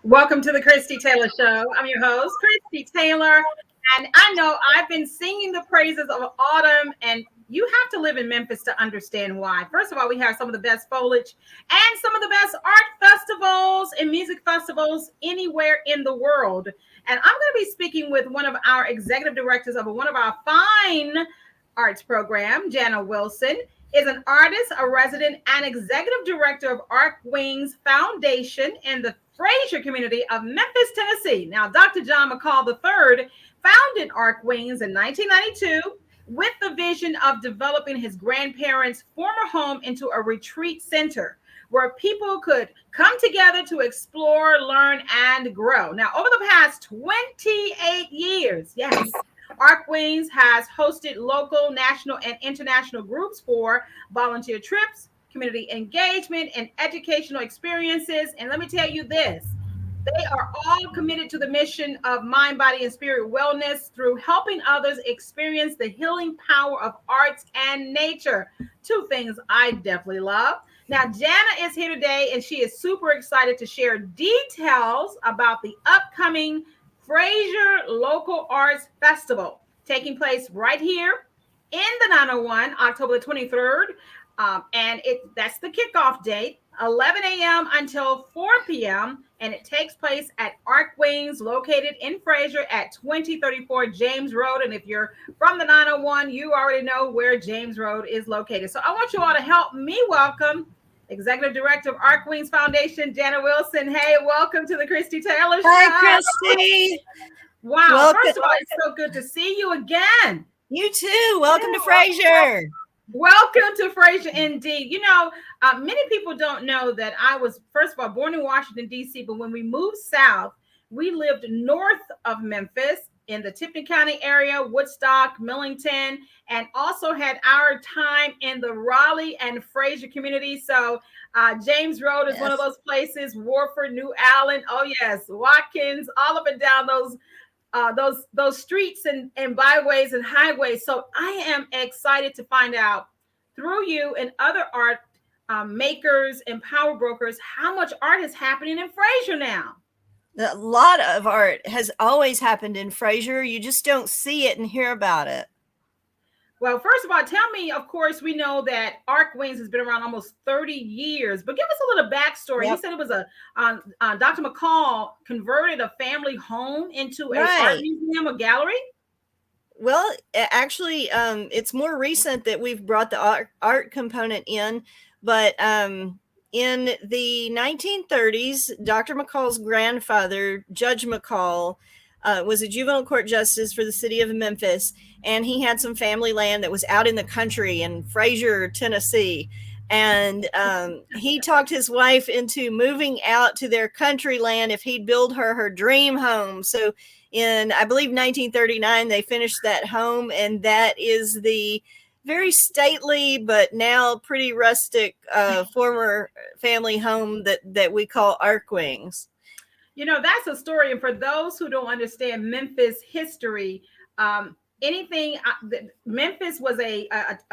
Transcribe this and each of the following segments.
Welcome to the Christie Taylor Show. I'm your host, Christie Taylor. And I know I've been singing the praises of autumn, and you have to live in Memphis to understand why. First of all, we have some of the best foliage and some of the best art festivals and music festivals anywhere in the world. And I'm going to be speaking with one of our executive directors of one of our fine arts program, Jana Wilson, is an artist, a resident, and executive director of Arkwings Foundation in the Frayser community of Memphis, Tennessee. Now, Dr. John McCall III founded Arkwings in 1992 with the vision of developing his grandparents' former home into a retreat center where people could come together to explore, learn, and grow. Now, over the past 28 years, yes, Arkwings has hosted local, national, and international groups for volunteer trips, community engagement, and educational experiences. And let me tell you this, they are all committed to the mission of mind, body, and spirit wellness through helping others experience the healing power of arts and nature. Two things I definitely love. Now, Jana is here today, and she is super excited to share details about the upcoming Frayser Local Arts Festival taking place right here in the 901, October the 23rd. And that's the kickoff date, 11 a.m. until 4 p.m. And it takes place at Arkwings, located in Frayser at 2034 James Road. And if you're from the 901, you already know where James Road is located. So I want you all to help me welcome Executive Director of Arkwings Foundation, Jana Wilson. Hey, welcome to the Christie Taylor Show. Hi, Christy. Wow. Welcome. First of all, it's so good to see you again. You too. Welcome to Frayser. Welcome to Frayser, indeed. You know, many people don't know that I was, first of all, born in Washington, D.C., but when we moved south, we lived north of Memphis in the Tipton County area, Woodstock, Millington, and also had our time in the Raleigh and Frayser community. So James Road is one of those places, Warford, New Allen, oh yes, Watkins, all up and down those streets and byways and highways. So I am excited to find out through you and other art makers and power brokers how much art is happening in Frayser now. A lot of art has always happened in Frayser. You just don't see it and hear about it. Well, first of all, tell me, of course, we know that Arkwings has been around almost 30 years, but give us a little backstory. Yep. You said it was Dr. McCall converted a family home into an art museum, a gallery? Well, actually, it's more recent that we've brought the art component in, but in the 1930s, Dr. McCall's grandfather, Judge McCall, was a juvenile court justice for the city of Memphis, and he had some family land that was out in the country in Frayser, Tennessee. And he talked his wife into moving out to their country land if he'd build her dream home. So in, I believe, 1939, they finished that home, and that is the very stately but now pretty rustic former family home that we call Arkwings. You know, that's a story. And for those who don't understand Memphis history, Memphis was a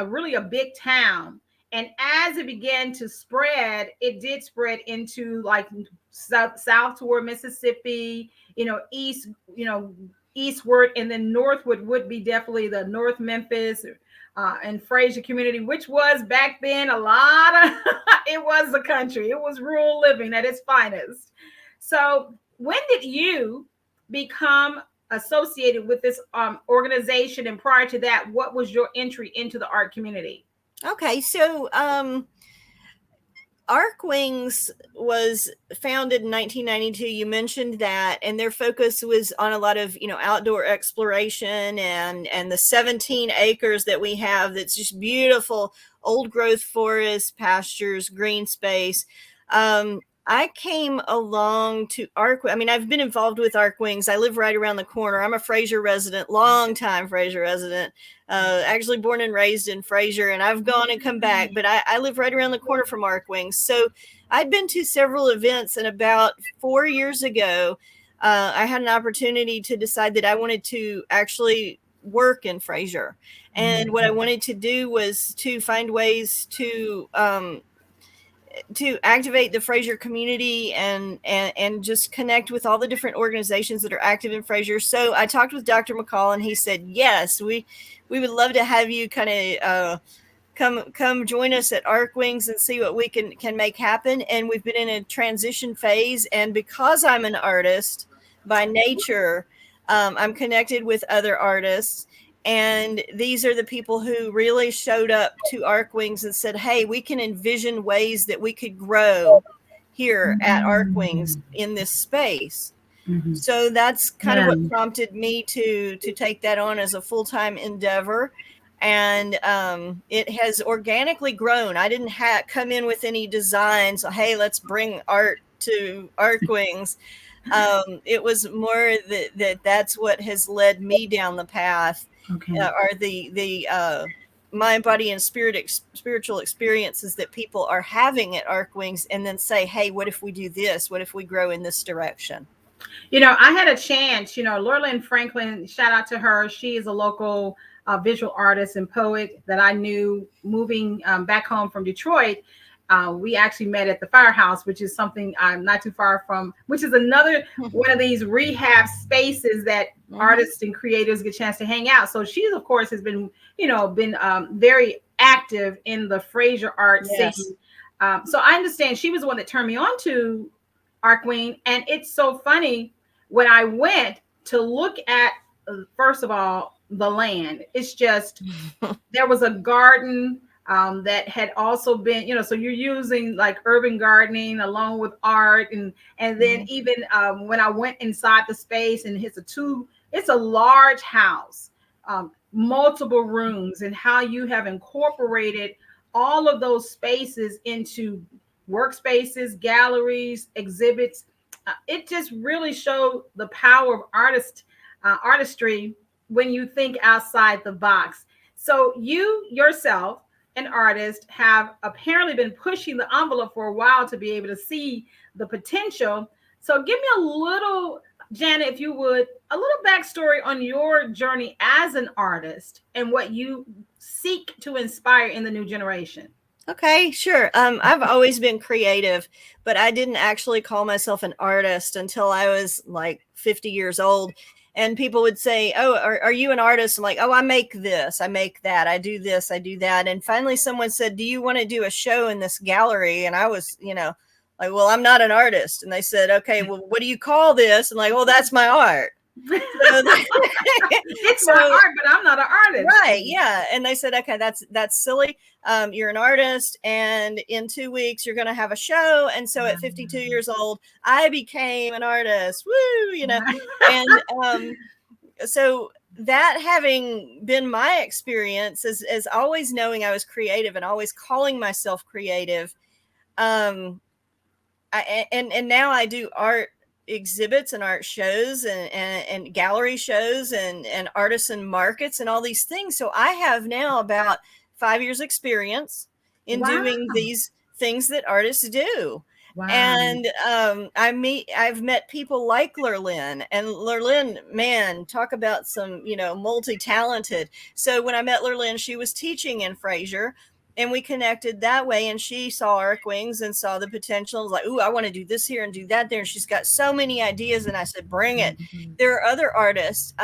really a big town. And as it began to spread, it did spread into like south toward Mississippi, eastward, and then northward would be definitely the North Memphis and Frayser community, which was back then it was the country. It was rural living at its finest. So when did you become associated with this organization? And prior to that, what was your entry into the art community? Okay, so Arkwings was founded in 1992. You mentioned that, and their focus was on a lot of, outdoor exploration and the 17 acres that we have. That's just beautiful old growth forest, pastures, green space. I came along to Arkwings. I mean, I've been involved with Arkwings. I live right around the corner. I'm a Frayser resident, long time Frayser resident, actually born and raised in Frayser, and I've gone and come back, but I live right around the corner from Arkwings. So I'd been to several events, and about 4 years ago, I had an opportunity to decide that I wanted to actually work in Frayser. And what I wanted to do was to find ways to to activate the Frayser community and just connect with all the different organizations that are active in Frayser. So I talked with Dr. McCall, and he said, yes, we would love to have you kind of come join us at Arkwings and see what we can make happen. And we've been in a transition phase. And because I'm an artist by nature, I'm connected with other artists. And these are the people who really showed up to Arkwings and said, hey, we can envision ways that we could grow here at Arkwings in this space. Mm-hmm. So that's kind of what prompted me to take that on as a full-time endeavor. And it has organically grown. I didn't come in with any designs. So, hey, let's bring art to Arkwings. It was more that's what has led me down the path. Okay. Are the mind, body, and spiritual experiences that people are having at Arkwings, and then say, hey, what if we do this? What if we grow in this direction? I had a chance, Laura Lynn Franklin, shout out to her. She is a local visual artist and poet that I knew moving back home from Detroit. We actually met at the Firehouse, which is something I'm not too far from, which is another one of these rehab spaces that artists and creators get a chance to hang out. So she, of course, has been very active in the Frayser art scene. So I understand she was the one that turned me on to Arkwing. And it's so funny when I went to look at, first of all, the land. It's just, there was a garden that had also been, so you're using like urban gardening along with art. And then even when I went inside the space, and it's a large house, multiple rooms, and how you have incorporated all of those spaces into workspaces, galleries, exhibits. It just really showed the power of artistry when you think outside the box. So you yourself, an artist, have apparently been pushing the envelope for a while to be able to see the potential. So give me a little, Jana, if you would, a little backstory on your journey as an artist and what you seek to inspire in the new generation. Okay, sure. I've always been creative, but I didn't actually call myself an artist until I was like 50 years old. And people would say, oh, are you an artist? I'm like, oh, I make this, I make that, I do this, I do that. And finally someone said, do you want to do a show in this gallery? And I was, like, well, I'm not an artist. And they said, okay, well, what do you call this? I'm like, well, that's my art. It's my art, but I'm not an artist. Right. Yeah. And they said, okay, that's silly. You're an artist, and in 2 weeks you're going to have a show. And so at 52 years old, I became an artist. Woo, and so that having been my experience as always knowing I was creative and always calling myself creative. And now I do art exhibits and art shows and gallery shows and artisan markets and all these things. So I have now about 5 years experience in doing these things that artists do. Wow. And I've met people like Lurlyn, and Lurlyn, man, talk about some, multi-talented. So when I met Lurlyn, she was teaching in Frayser, and we connected that way. And she saw Arkwings and saw the potential. I was like, ooh, I want to do this here and do that there. And she's got so many ideas. And I said, bring it. Mm-hmm. There are other artists,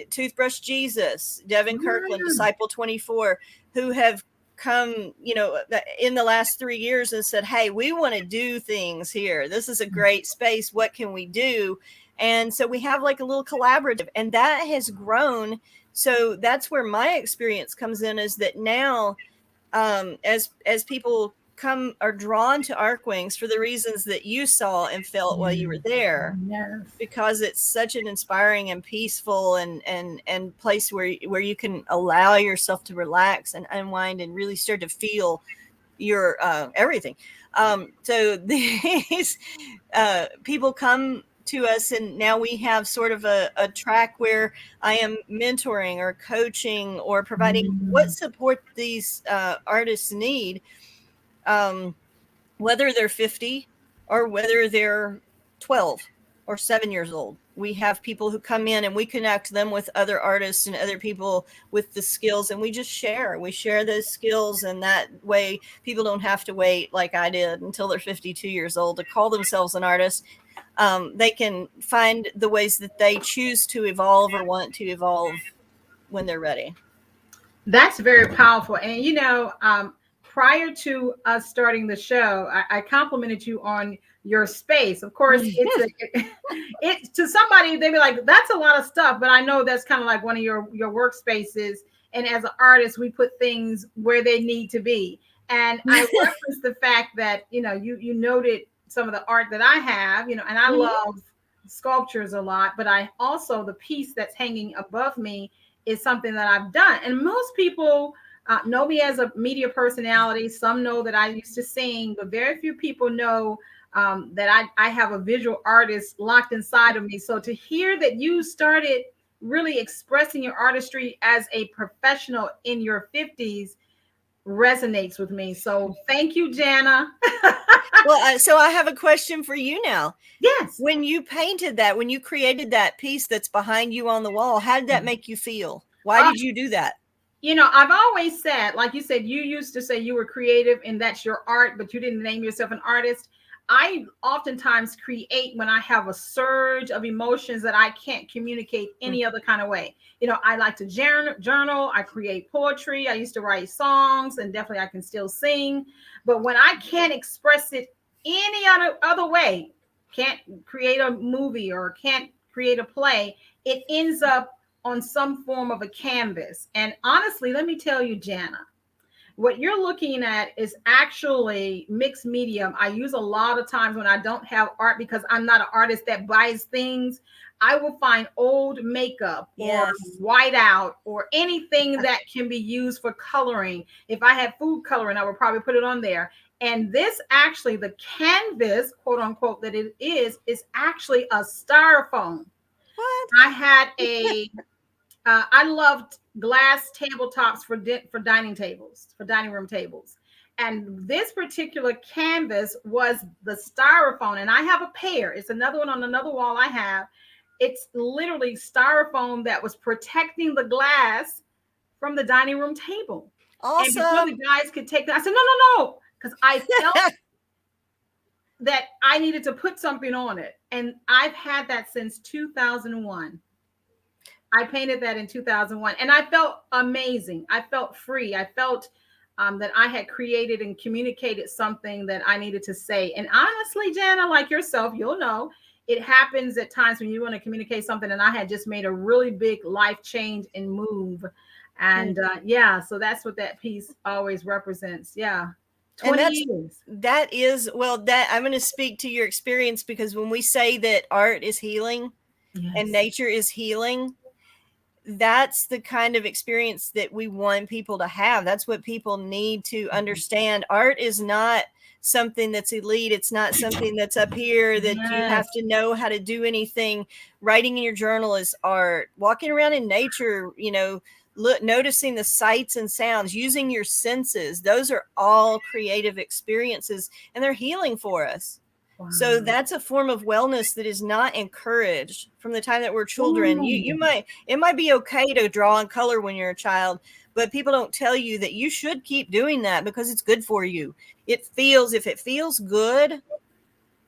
Toothbrush Jesus, Devin Kirkland, Disciple 24, who have come, in the last 3 years and said, hey, we want to do things here. This is a great space. What can we do? And so we have like a little collaborative, and that has grown. So that's where my experience comes in, is that now, as people are drawn to Arkwings for the reasons that you saw and felt while you were there, because it's such an inspiring and peaceful and place where you can allow yourself to relax and unwind and really start to feel your everything. So these people come to us, and now we have sort of a track where I am mentoring or coaching or providing what support these artists need, whether they're 50 or whether they're 12. or 7 years old. We have people who come in and we connect them with other artists and other people with the skills, and we just share. We share those skills, and that way people don't have to wait like I did until they're 52 years old to call themselves an artist. They can find the ways that they choose to evolve or want to evolve when they're ready. That's very powerful. And prior to us starting the show, I complimented you on your space. Of course, it's to somebody they'd be like, "That's a lot of stuff," but I know that's kind of like one of your workspaces. And as an artist, we put things where they need to be. And I referenced the fact that you noted some of the art that I have, and I love sculptures a lot, but I also the piece that's hanging above me is something that I've done. And most people know me as a media personality. Some know that I used to sing, but very few people know that I have a visual artist locked inside of me. So to hear that you started really expressing your artistry as a professional in your 50s resonates with me. So thank you, Jana. Well, so I have a question for you now. Yes. When you painted that, when you created that piece that's behind you on the wall, how did that make you feel? Why did you do that? I've always said, like you said, you used to say you were creative and that's your art, but you didn't name yourself an artist. I oftentimes create when I have a surge of emotions that I can't communicate any other kind of way. I like to journal, I create poetry, I used to write songs, and definitely I can still sing. But when I can't express it any other way, can't create a movie or can't create a play, it ends up on some form of a canvas. And honestly, let me tell you, Jana, what you're looking at is actually mixed medium. I use a lot of times when I don't have art, because I'm not an artist that buys things, I will find old makeup or whiteout or anything that can be used for coloring. If I had food coloring, I would probably put it on there. And this actually, the canvas, quote unquote, that it is actually a styrofoam. What? I had I loved glass tabletops for dining tables, for dining room tables. And this particular canvas was the styrofoam. And I have a pair. It's another one on another wall I have. It's literally styrofoam that was protecting the glass from the dining room table. Awesome. And before the guys could take that, I said, no, because I felt that I needed to put something on it. And I've had that since 2001. I painted that in 2001, and I felt amazing. I felt free. I felt that I had created and communicated something that I needed to say. And honestly, Jana, like yourself, you'll know, it happens at times when you want to communicate something, and I had just made a really big life change and move. And so that's what that piece always represents. Yeah. 20 years. That is, that I'm going to speak to your experience, because when we say that art is healing and nature is healing, that's the kind of experience that we want people to have. That's what people need to understand. Art is not something that's elite. It's not something that's up here that you have to know how to do anything. Writing in your journal is art. Walking around in nature, noticing the sights and sounds, using your senses, those are all creative experiences, and they're healing for us. Wow. So that's a form of wellness that is not encouraged from the time that we're children. It might be okay to draw and color when you're a child, but people don't tell you that you should keep doing that because it's good for you. If it feels good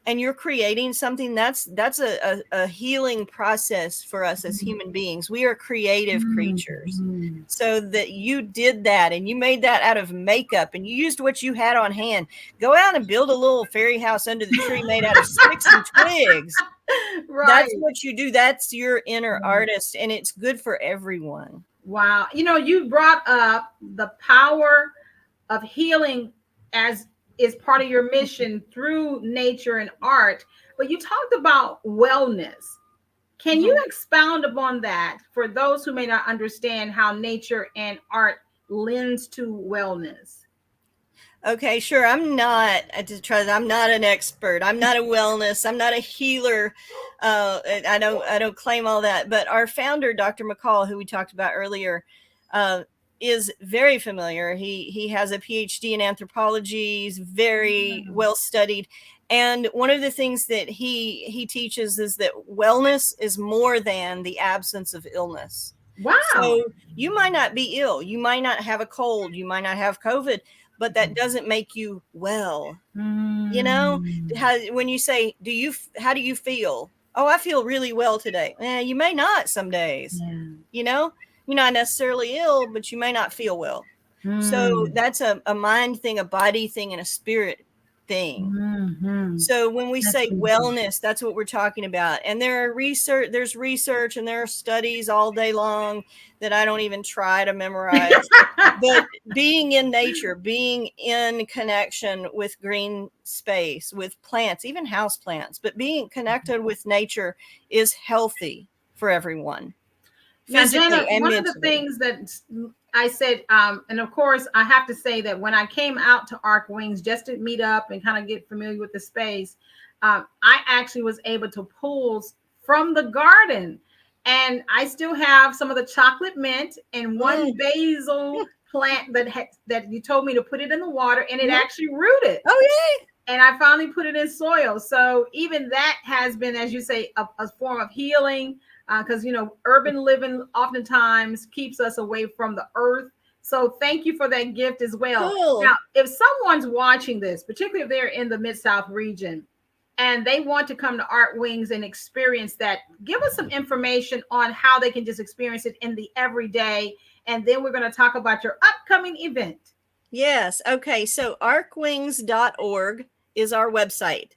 and you're creating something, that's a healing process for us as human beings. We are creative creatures. So that you did that and you made that out of makeup and you used what you had on hand. Go out and build a little fairy house under the tree made out of sticks and twigs. Right. That's what you do. That's your inner artist, and it's good for everyone. Wow. You brought up the power of healing as is part of your mission through nature and art, but you talked about wellness. Can you expound upon that for those who may not understand how nature and art lends to wellness? Okay, sure. I'm not an expert. I'm not a wellness. I'm not a healer. I don't claim all that. But our founder, Dr. McCall, who we talked about earlier, is very familiar. He has a PhD in anthropology. He's very well studied. And one of the things that he teaches is that wellness is more than the absence of illness. Wow. So you might not be ill, you might not have a cold, you might not have COVID, but that doesn't make you well. You know, when you say, how do you feel? Oh, I feel really well today. You may not some days. You know, you're not necessarily ill, but you may not feel well. So that's a mind thing, a body thing, and a spirit thing. So when we say wellness, that's what we're talking about. And there's research and there are studies all day long that I don't even try to memorize. But being in nature, being in connection with green space, with plants, even house plants, but being connected with nature is healthy for everyone. Now, Jana, one of the things that I said, and of course, I have to say that when I came out to Arkwings just to meet up and kind of get familiar with the space, I actually was able to pull from the garden. And I still have some of the chocolate mint and one basil plant that you told me to put it in the water, and it actually rooted. Oh, yay. And I finally put it in soil. So even that has been, as you say, a form of healing. Because, urban living oftentimes keeps us away from the earth. So thank you for that gift as well. Cool. Now, if someone's watching this, particularly if they're in the Mid-South region, and they want to come to Arkwings and experience that, give us some information on how they can just experience it in the everyday. And then we're going to talk about your upcoming event. Yes. Okay. So arkwings.org is our website.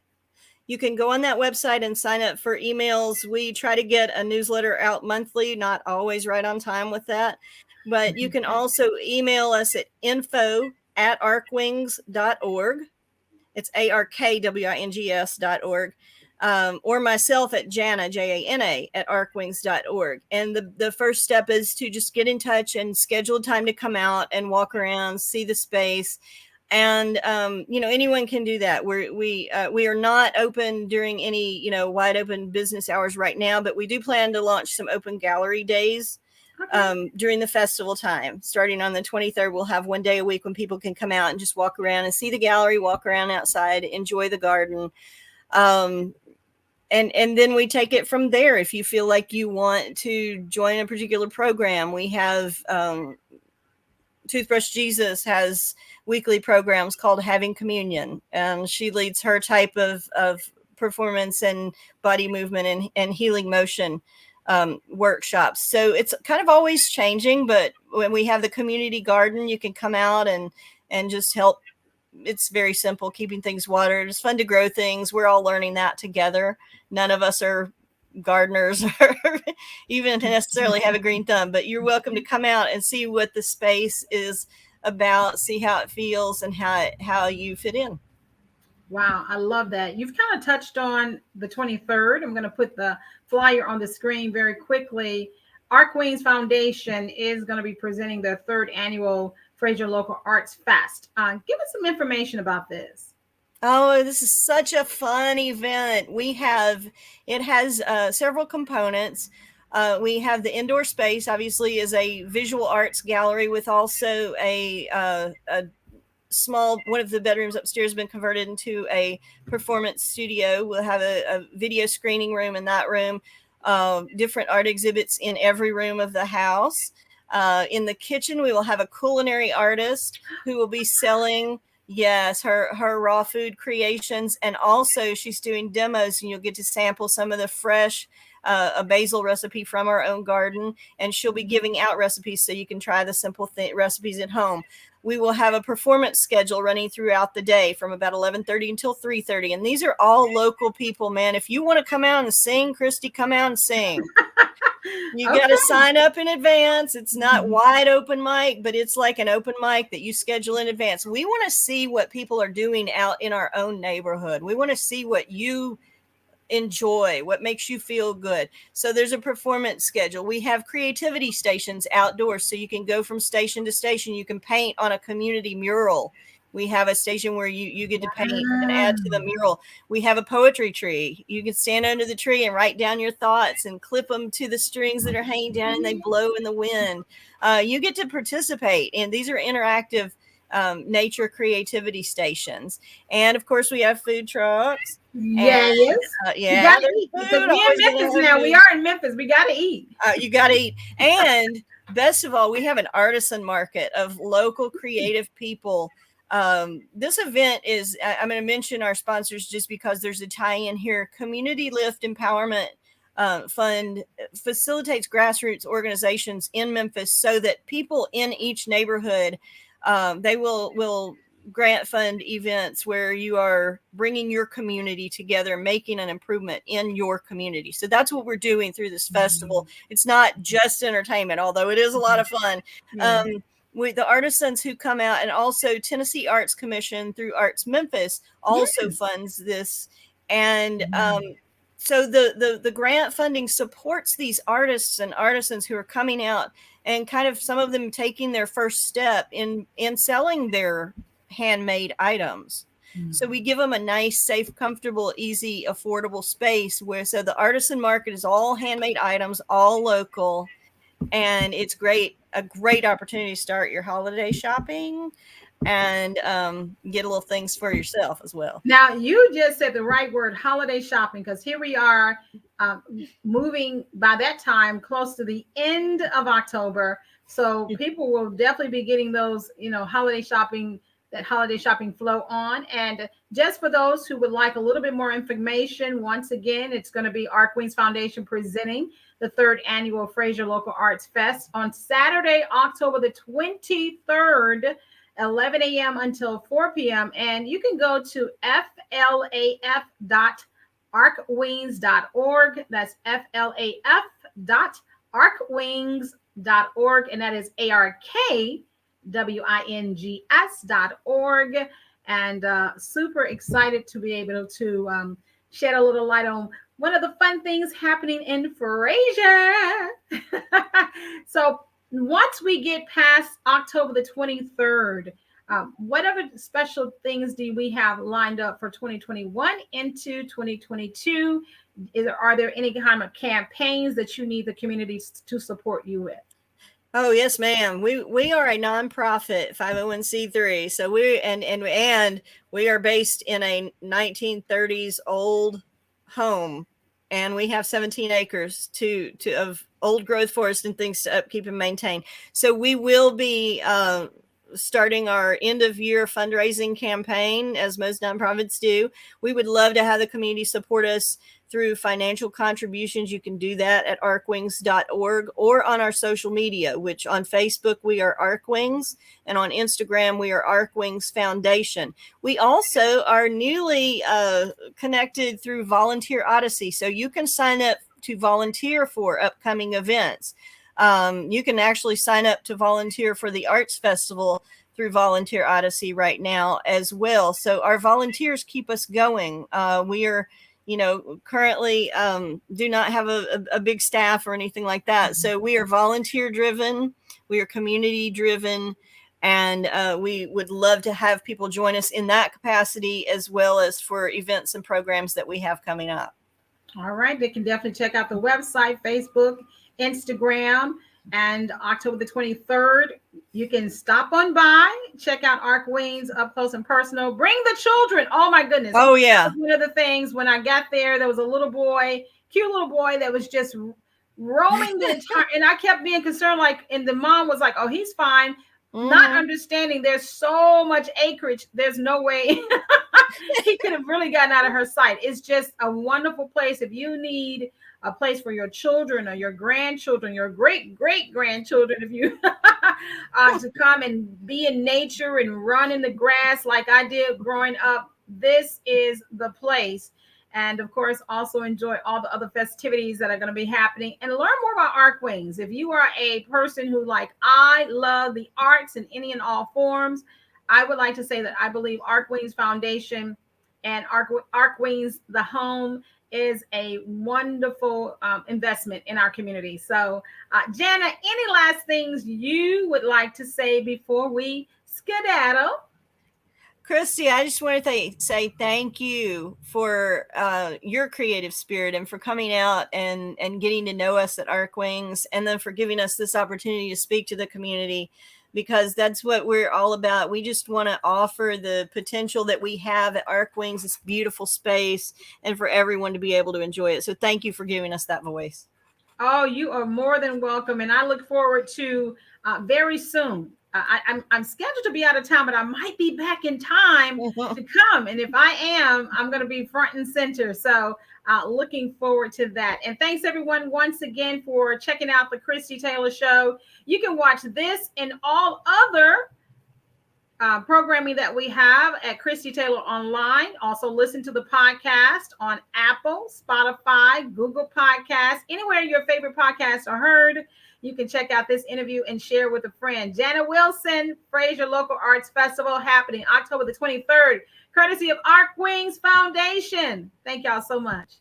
You can go on that website and sign up for emails. We try to get a newsletter out monthly, not always right on time with that. But you can also email us at info@arkwings.org. It's ARKWINGS.org. Or myself at Jana, JANA, at arkwings.org. And the first step is to just get in touch and schedule time to come out and walk around, see the space. And, anyone can do that. We are not open during any, wide open business hours right now, but we do plan to launch some open gallery days during the festival time. Starting on the 23rd, we'll have one day a week when people can come out and just walk around and see the gallery, walk around outside, enjoy the garden. And then we take it from there. If you feel like you want to join a particular program, we have, Toothbrush Jesus has weekly programs called Having Communion, and she leads her type of performance and body movement and healing motion workshops. So it's kind of always changing, but when we have the community garden, you can come out and just help. It's very simple, keeping things watered. It's fun to grow things. We're all learning that together. None of us are gardeners or even necessarily have a green thumb, but you're welcome to come out and see what the space is about, see how it feels and how you fit in. Wow, I love that. You've kind of touched on the 23rd. I'm going to put the flyer on the screen very quickly. Arkwings Foundation is going to be presenting their third annual Frayser Local Arts Fest. Give us some information about this. Oh, this is such a fun event. It has several components. We have the indoor space, obviously, is a visual arts gallery with also a small, one of the bedrooms upstairs has been converted into a performance studio. We'll have a video screening room in that room, different art exhibits in every room of the house. In the kitchen, we will have a culinary artist who will be selling her raw food creations, and also she's doing demos, and you'll get to sample some of the fresh a basil recipe from our own garden, and she'll be giving out recipes so you can try the simple recipes at home. We will have a performance schedule running throughout the day from about 11:30 until 3:30, and these are all local people, man. If you want to come out and sing, Christy, come out and sing. You got to sign up in advance. It's not wide open mic, but it's like an open mic that you schedule in advance. We want to see what people are doing out in our own neighborhood. We want to see what you enjoy, what makes you feel good. So there's a performance schedule. We have creativity stations outdoors, so you can go from station to station. You can paint on a community mural We have a station where you get to paint and add to the mural. We have a poetry tree. You can stand under the tree and write down your thoughts and clip them to the strings that are hanging down and they blow in the wind. You get to participate, and these are interactive nature creativity stations. And of course, we have food trucks. Yes. Yeah, you gotta eat because we're in Memphis now. We are in Memphis. We gotta eat. You gotta eat. And best of all, we have an artisan market of local creative people. This event is, I'm going to mention our sponsors just because there's a tie-in here. Community Lift Empowerment Fund facilitates grassroots organizations in Memphis so that people in each neighborhood, they will grant fund events where you are bringing your community together, making an improvement in your community. So that's what we're doing through this festival. It's not just entertainment, although it is a lot of fun. The artisans who come out, and also Tennessee Arts Commission through Arts Memphis also funds this. And so the grant funding supports these artists and artisans who are coming out and kind of some of them taking their first step in selling their handmade items. So we give them a nice, safe, comfortable, easy, affordable space so the artisan market is all handmade items, all local, and it's a great opportunity to start your holiday shopping and get a little things for yourself as well. Now, you just said the right word, holiday shopping, because here we are moving by that time close to the end of October. So people will definitely be getting those, holiday shopping flow on. And just for those who would like a little bit more information, once again, it's going to be Arkwings Foundation presenting the 3rd annual Frayser Local Arts Fest on Saturday, October the 23rd, 11 a.m. until 4 p.m. And you can go to flaf.arkwings.org. That's flaf.arkwings.org. And that is ARKWINGS.org. And super excited to be able to shed a little light on one of the fun things happening in Frayser. So once we get past October the 23rd, what other special things do we have lined up for 2021 into 2022? Are there any kind of campaigns that you need the communities to support you with? Oh yes, ma'am. We are a nonprofit 501c3. So we are based in a 1930s old home, and we have 17 acres of old growth forest and things to upkeep and maintain. So we will be starting our end of year fundraising campaign, as most nonprofits do. We would love to have the community support us through financial contributions. You can do that at arkwings.org or on our social media, which on Facebook we are Arkwings, and on Instagram we are Arkwings Foundation. We also are newly connected through Volunteer Odyssey, so you can sign up to volunteer for upcoming events. You can actually sign up to volunteer for the Arts Festival through Volunteer Odyssey right now as well. So our volunteers keep us going. We are, currently do not have a big staff or anything like that. So we are volunteer driven. We are community driven. And we would love to have people join us in that capacity, as well as for events and programs that we have coming up. All right. They can definitely check out the website, Facebook, Instagram, and October the 23rd. You can stop on by, check out Arkwings up close and personal. Bring the children. Oh my goodness. Oh yeah. One of the things when I got there was a little boy, cute little boy that was just roaming the entire, and I kept being concerned, and the mom was like, oh, he's fine. Not understanding there's so much acreage. There's no way he could have really gotten out of her sight. It's just a wonderful place. If you need a place for your children or your grandchildren, your great-great-grandchildren, if you to come and be in nature and run in the grass like I did growing up, this is the place. And of course, also enjoy all the other festivities that are going to be happening and learn more about Arkwings. If you are a person who I love the arts in any and all forms, I would like to say that I believe Arkwings Foundation and Arkwings, the home, is a wonderful investment in our community. So, Jana, any last things you would like to say before we skedaddle? Christie, I just want to say thank you for your creative spirit and for coming out and getting to know us at Arkwings, and then for giving us this opportunity to speak to the community, because that's what we're all about. We just want to offer the potential that we have at Arkwings, this beautiful space, and for everyone to be able to enjoy it. So thank you for giving us that voice. Oh, you are more than welcome. And I look forward to very soon. I'm scheduled to be out of town, but I might be back in time to come. And if I am, I'm going to be front and center. So looking forward to that. And thanks, everyone, once again for checking out the Christie Taylor Show. You can watch this and all other programming that we have at Christie Taylor Online. Also listen to the podcast on Apple, Spotify, Google Podcasts, anywhere your favorite podcasts are heard. You can check out this interview and share with a friend. Jana Wilson, Frayser Local Arts Festival, happening October the 23rd, courtesy of Arkwings Foundation. Thank y'all so much.